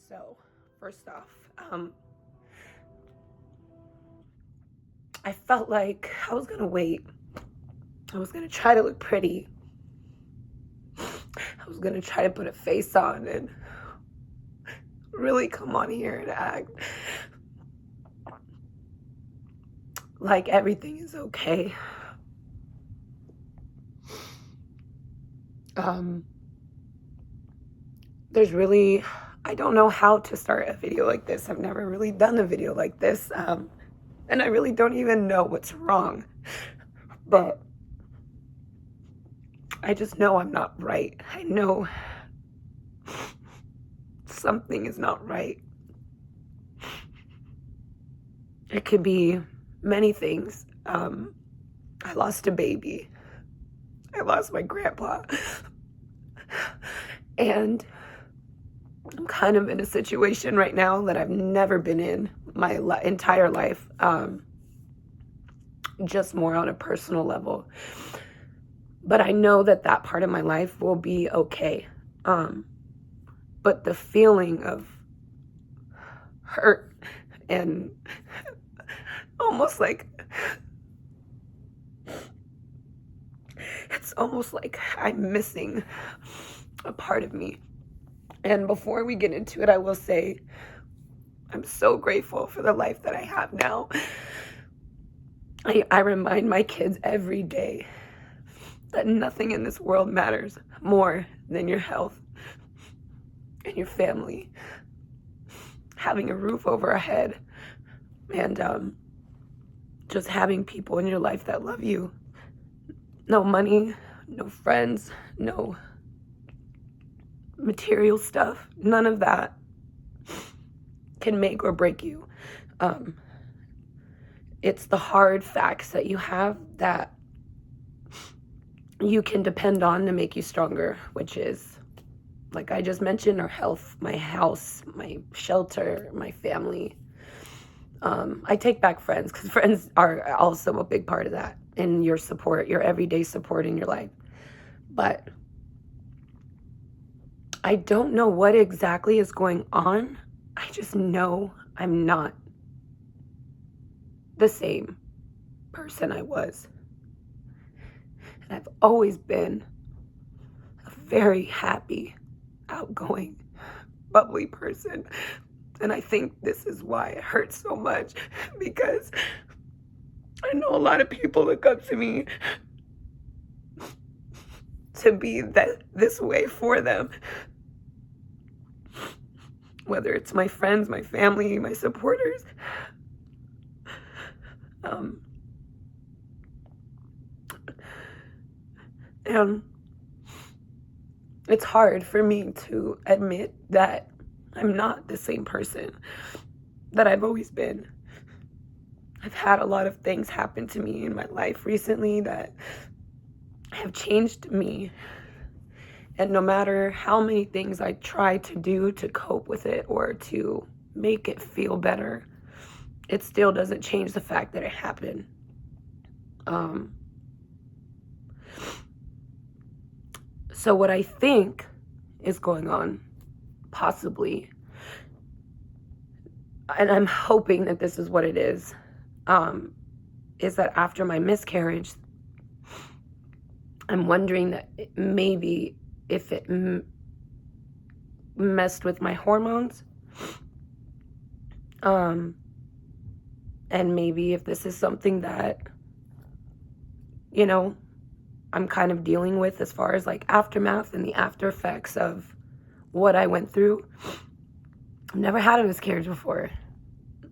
So, first off, I felt like I was gonna wait. I was gonna try to look pretty. I was gonna try to put a face on and really come on here and act like everything is okay. There's really, I don't know how to start a video like this. I've never really done a video like this. And I really don't even know what's wrong. But I just know I'm not right. I know something is not right. It could be many things. I lost a baby. I lost my grandpa. And I'm kind of in a situation right now that I've never been in my entire life. Just more on a personal level. But I know that that part of my life will be okay. But the feeling of hurt and almost like, it's almost like I'm missing a part of me. And before we get into it, I will say I'm so grateful for the life that I have now. I remind my kids every day that nothing in this world matters more than your health and your family, having a roof over our head, and just having people in your life that love you. No money, no friends, no material stuff, none of that can make or break you. It's the hard facts that you have that you can depend on to make you stronger, which is, like I just mentioned, our health, my house, my shelter, my family. I take back friends, because friends are also a big part of that, in your support, your everyday support in your life. But I don't know what exactly is going on. I just know I'm not the same person I was. And I've always been a very happy, outgoing, bubbly person. And I think this is why it hurts so much, because I know a lot of people look up to me to be this way for them. Whether it's my friends, my family, my supporters. And it's hard for me to admit that I'm not the same person that I've always been. I've had a lot of things happen to me in my life recently that have changed me. And no matter how many things I try to do to cope with it or to make it feel better, it still doesn't change the fact that it happened. So what I think is going on, possibly, and I'm hoping that this is what it is that after my miscarriage, I'm wondering that maybe if it messed with my hormones, and maybe if this is something that, I'm kind of dealing with as far as like aftermath and the after effects of what I went through. I've never had a miscarriage before.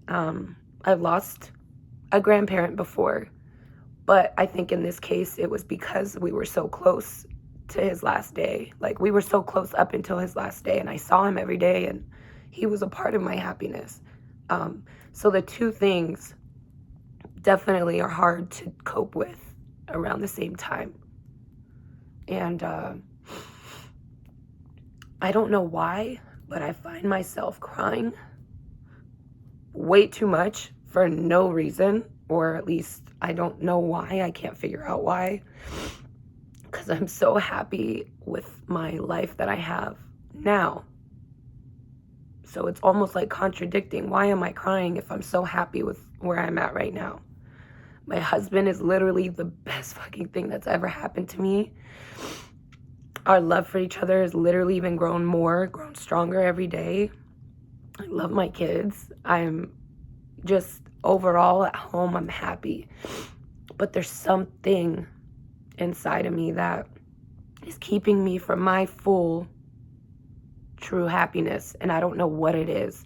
I've lost a grandparent before, but I think in this case it was because we were so close to his last day. Like, we were so close up until his last day, and I saw him every day, and he was a part of my happiness. So the two things definitely are hard to cope with around the same time. And I don't know why, but I find myself crying way too much for no reason, or at least I don't know why. I can't figure out why, because I'm so happy with my life that I have now. So it's almost like contradicting. Why am I crying if I'm so happy with where I'm at right now? My husband is literally the best fucking thing that's ever happened to me. Our love for each other has literally even grown stronger every day. I love my kids. I'm just overall at home, I'm happy. But there's something inside of me that is keeping me from my full, true happiness. And I don't know what it is.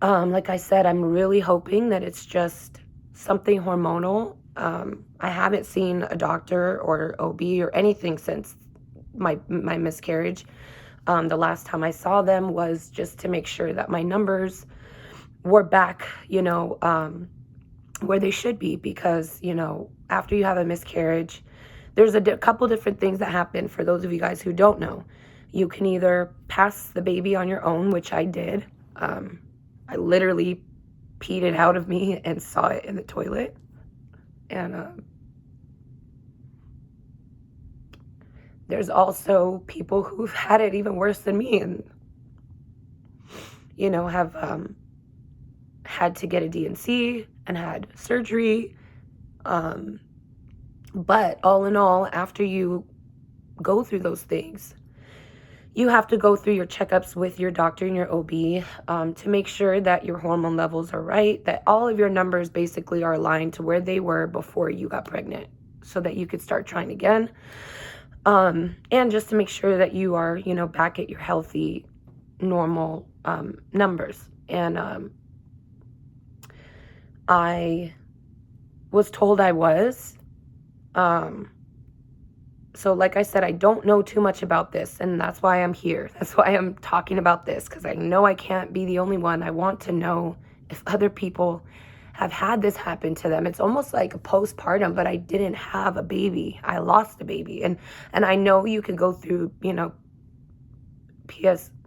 Like I said, I'm really hoping that it's just something hormonal. I haven't seen a doctor or OB or anything since my miscarriage. The last time I saw them was just to make sure that my numbers were back, where they should be, because, after you have a miscarriage, there's a couple different things that happen. For those of you guys who don't know, you can either pass the baby on your own, which I did. I literally peed it out of me and saw it in the toilet. And there's also people who've had it even worse than me and, have had to get a D&C and had surgery. But all in all, after you go through those things, you have to go through your checkups with your doctor and your OB to make sure that your hormone levels are right, that all of your numbers basically are aligned to where they were before you got pregnant, so that you could start trying again. And just to make sure that you are, back at your healthy, normal numbers. And I was told I was. So like I said, I don't know too much about this, and that's why I'm here. That's why I'm talking about this, because I know I can't be the only one. I want to know if other people have had this happen to them. It's almost like a postpartum, but I didn't have a baby. I lost a baby. And I know you can go through,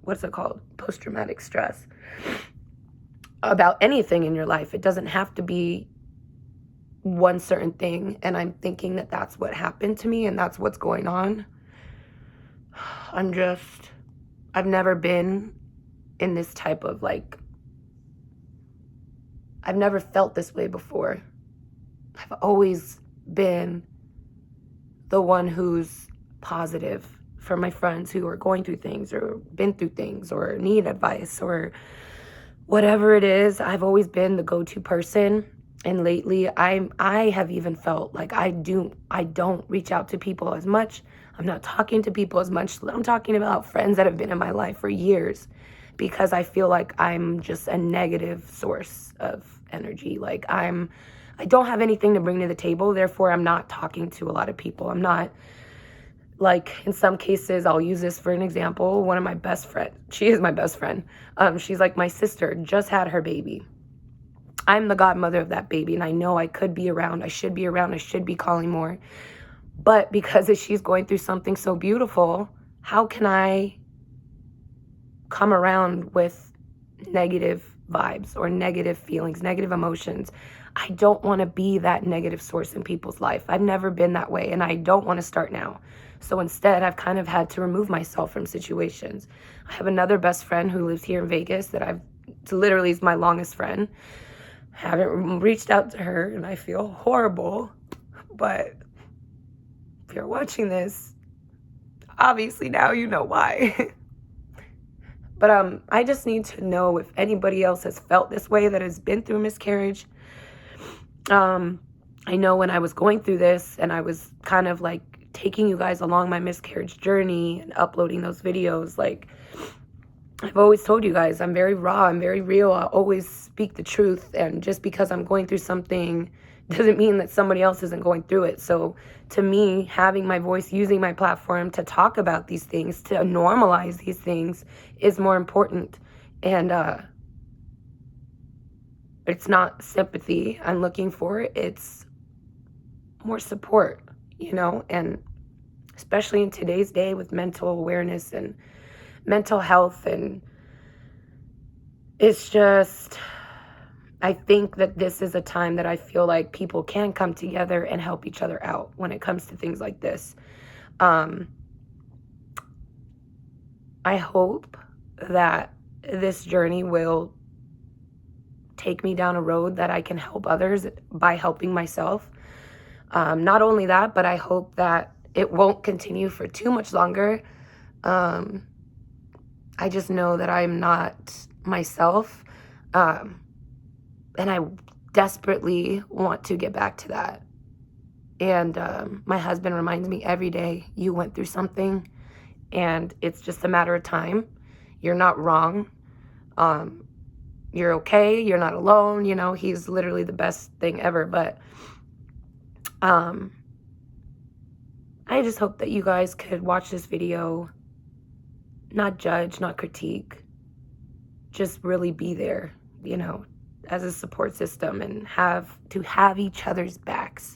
what's it called? Post-traumatic stress about anything in your life. It doesn't have to be one certain thing, and I'm thinking that that's what happened to me, and that's what's going on. I've never been in this type of I've never felt this way before. I've always been the one who's positive for my friends who are going through things or been through things or need advice or whatever it is. I've always been the go-to person. And lately, I have even felt like I don't reach out to people as much. I'm not talking to people as much. I'm talking about friends that have been in my life for years, because I feel like I'm just a negative source of energy. I don't have anything to bring to the table. Therefore, I'm not talking to a lot of people. I'm not, in some cases, I'll use this for an example. One of my best friends, she is my best friend. She's like my sister, just had her baby. I'm the godmother of that baby, and I know I could be around. I should be around. I should be calling more. But because she's going through something so beautiful, how can I come around with negative vibes or negative feelings, negative emotions? I don't want to be that negative source in people's life. I've never been that way, and I don't want to start now. So instead, I've kind of had to remove myself from situations. I have another best friend who lives here in Vegas that literally is my longest friend. Haven't reached out to her, and I feel horrible, but if you're watching this, obviously now you know why. But I just need to know if anybody else has felt this way, that has been through miscarriage. I know when I was going through this, and I was kind of taking you guys along my miscarriage journey and uploading those videos, I've always told you guys, I'm very raw, I'm very real, I always speak the truth, and just because I'm going through something doesn't mean that somebody else isn't going through it. So to me, having my voice, using my platform to talk about these things, to normalize these things, is more important. And it's not sympathy I'm looking for, it's more support, and especially in today's day with mental awareness and mental health, and it's just, I think that this is a time that I feel like people can come together and help each other out when it comes to things like this. I hope that this journey will take me down a road that I can help others by helping myself. Not only that, but I hope that it won't continue for too much longer. I just know that I'm not myself. And I desperately want to get back to that. And my husband reminds me every day, you went through something and it's just a matter of time. You're not wrong. You're okay. You're not alone. You know, he's literally the best thing ever. But I just hope that you guys could watch this video, not judge, not critique, just really be there, you know, as a support system, and have each other's backs,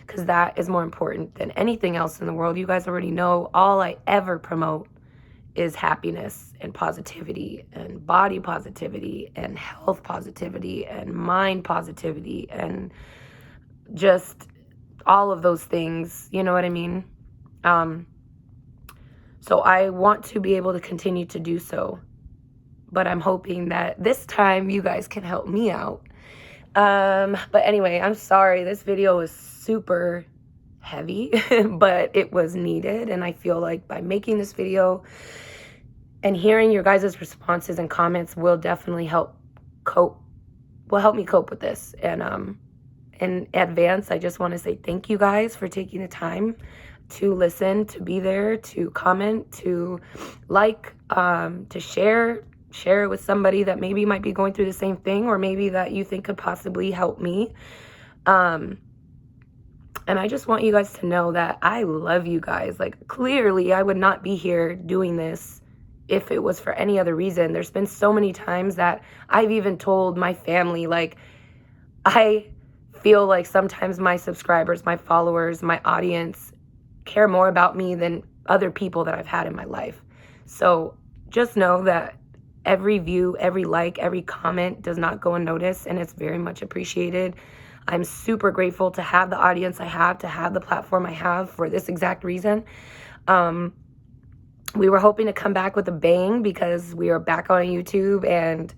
because that is more important than anything else in the world. You guys already know all I ever promote is happiness and positivity and body positivity and health positivity and mind positivity and just all of those things, you know what I mean? So I want to be able to continue to do so, but I'm hoping that this time you guys can help me out. But anyway, I'm sorry, this video was super heavy, but it was needed, and I feel like by making this video and hearing your guys' responses and comments will definitely help me cope with this. And in advance, I just want to say thank you guys for taking the time to listen, to be there, to comment, to like, to share it with somebody that maybe might be going through the same thing, or maybe that you think could possibly help me. And I just want you guys to know that I love you guys. Like, clearly I would not be here doing this if it was for any other reason. There's been so many times that I've even told my family, like, I feel like sometimes my subscribers, my followers, my audience care more about me than other people that I've had in my life. So just know that every view, every like, every comment does not go unnoticed, and it's very much appreciated. I'm super grateful to have the audience I have, to have the platform I have for this exact reason. We were hoping to come back with a bang because we are back on YouTube, and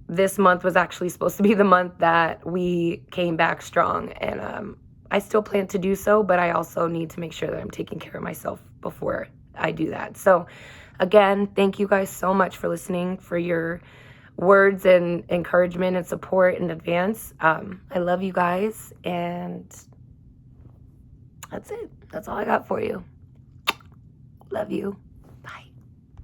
this month was actually supposed to be the month that we came back strong. And I still plan to do so, but I also need to make sure that I'm taking care of myself before I do that. So again, thank you guys so much for listening, for your words and encouragement and support in advance. I love you guys, and that's it. That's all I got for you. Love you.